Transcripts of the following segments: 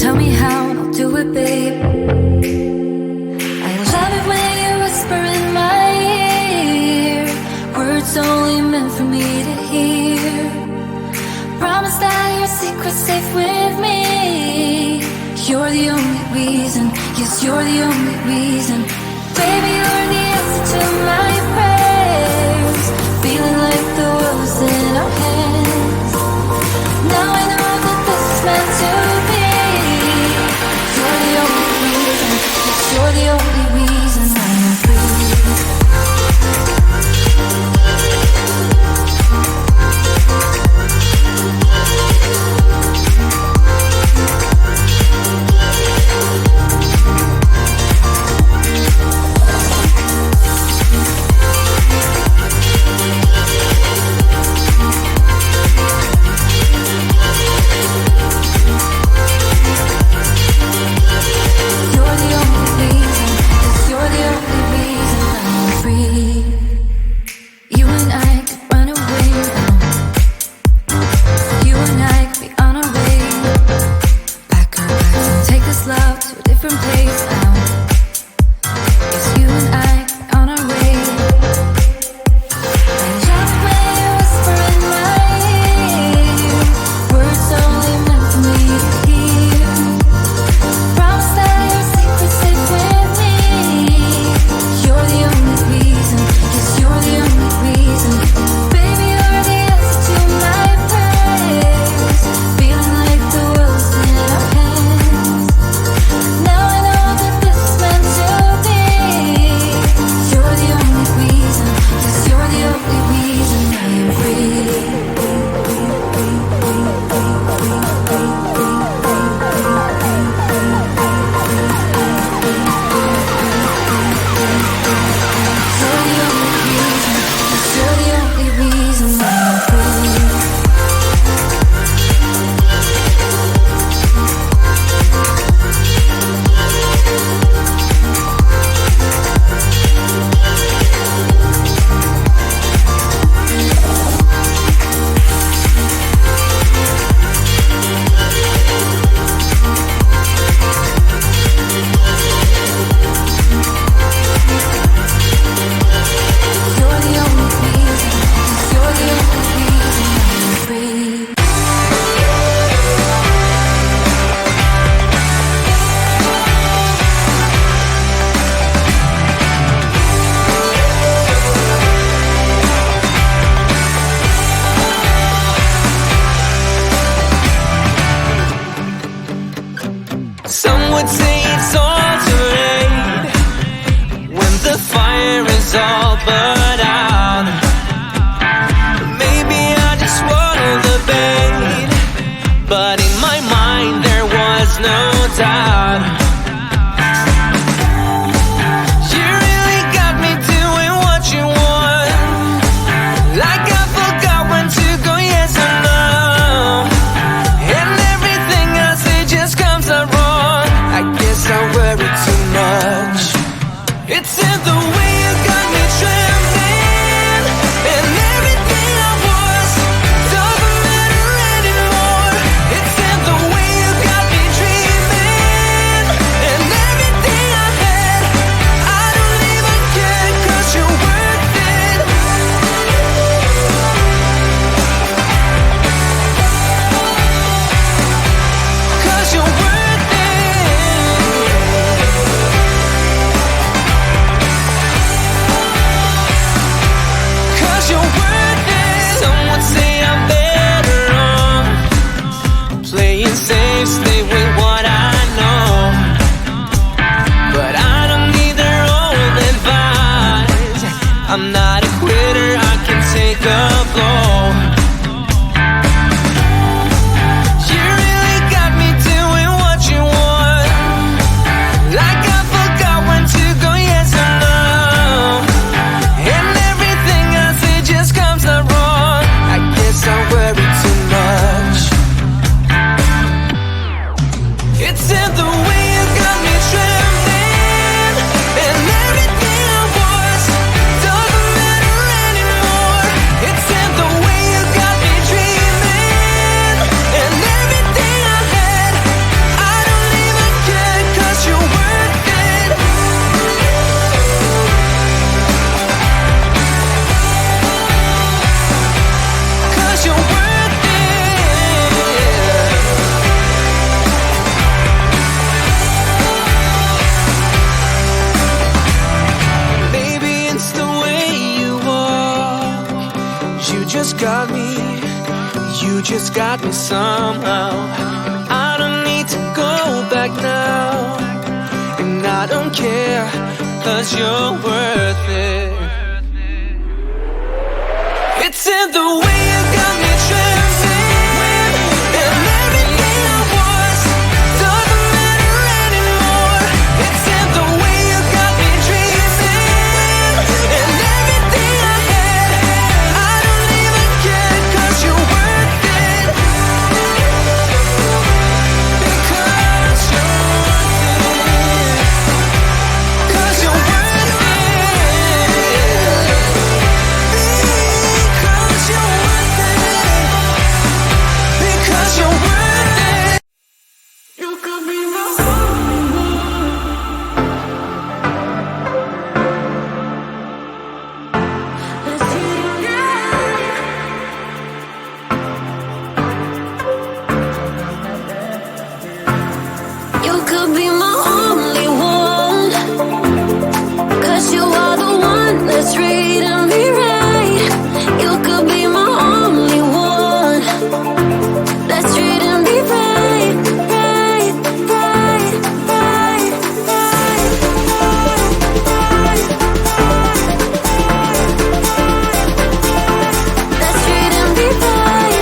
Tell me how and I'll do it, babe. I love it when you whisper in my ear, words only meant for me to hear. Promise that your secret's safe with me. You're the only reason, yes, you're the only reason. Baby, you're the answer to my prayers. Feeling like the world's in our hands. Now I know that this is meant to be. You're the only reason, yes, you're the only reason I am free. You just got me somehow. I don't need to go back now. And I don't care, 'cause you're worth it. It's in the way you got me trancing, and everything I was doesn't matter anymore. It's in the way you got me dreaming, and everything I had, I don't even care, 'cause you're worth it. Because you're worth it. 'Cause you're worth it. Because you're worth it. You could be my You could be my only one, 'cause you are the one that's treating me right. You could be my only one that's treating me right, right, right, right, right, that's treating me right.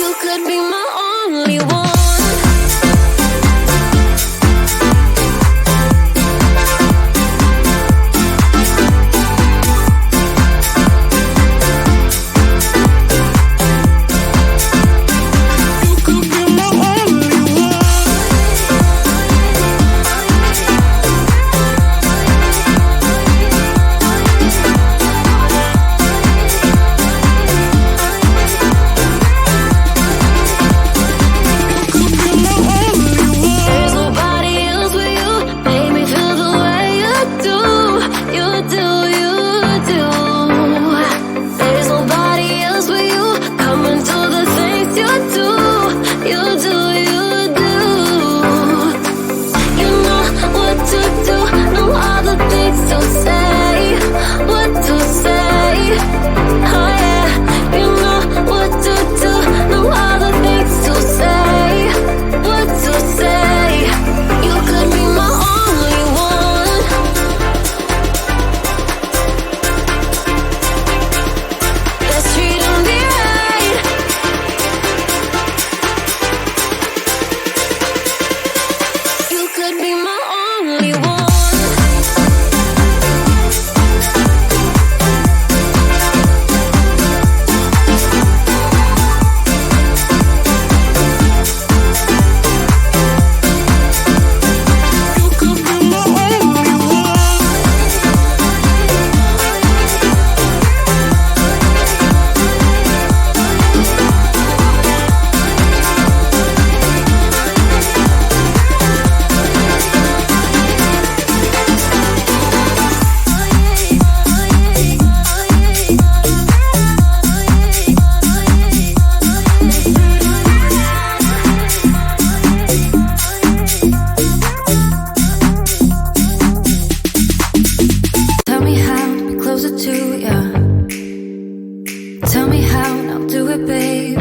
You could be my only one. There's nobody else with you. Make me feel the way you do. You do, you do. There's nobody else with you. Come and do the things you do. You do, you do. You know what to do. Know all the things to say. What to say. Oh yeah. You know what to do. Know all the things to say. What to say. You could be my only one. That's treating me right. You could be my only one. You could be my only one. Tell me how to be closer to ya. Tell me how and I'll do it, babe.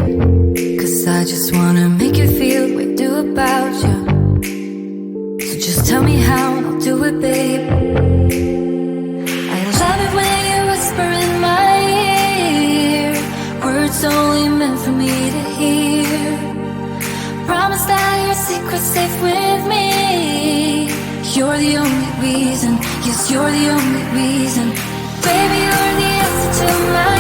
'Cause I just wanna make you feel what I do about you. So just tell me how and I'll do it, babe. I love it when you whisper in my ear, words only meant for me to hear. Promise that your secret's safe with me. You're the only reason, yes, you're the only reason. Baby, you're the answer to my